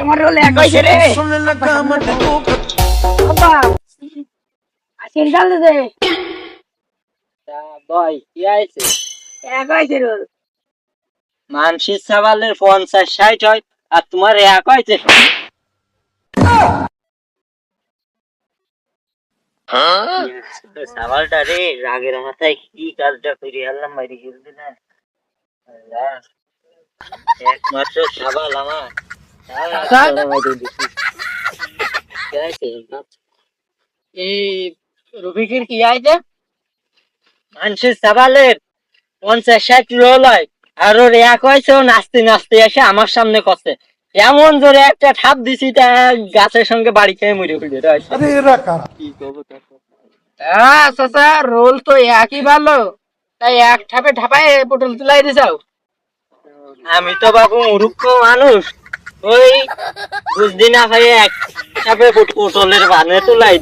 আমার রোল এক হইছে রে বাবা আসেন জানলে দে ভাই কি আইছে এক হইছে রোল মানসিক সাবালের 50-60 হয় আর তোমার এক হইছে সাবালটা রে রাগের মাথায় কি কাজটা করে আল্লাহ মারি গেলদি না আল্লাহ একমাত্র সাবাল আমার এই রফিকের কি আইছে মানসিক সাবালের 50-60 রোল হয় আর ওর এক হয়েছে ও নাচতে নাচতে এসে আমার সামনে কষে এমন জোরে একটা ঠাপ দিছি তা গাছের সঙ্গে বাড়ি খেয়ে মরে ফিরে হ্যাঁ চাচা রোল তো একই ভালো তাই এক ঠাপে ঠাপায় পটল তুলাই দিছাও আমি তো বাবু মূর্খ মানুষ ওই বুঝদি না ভাই এক ঠাপে পটলের বানে তুলাই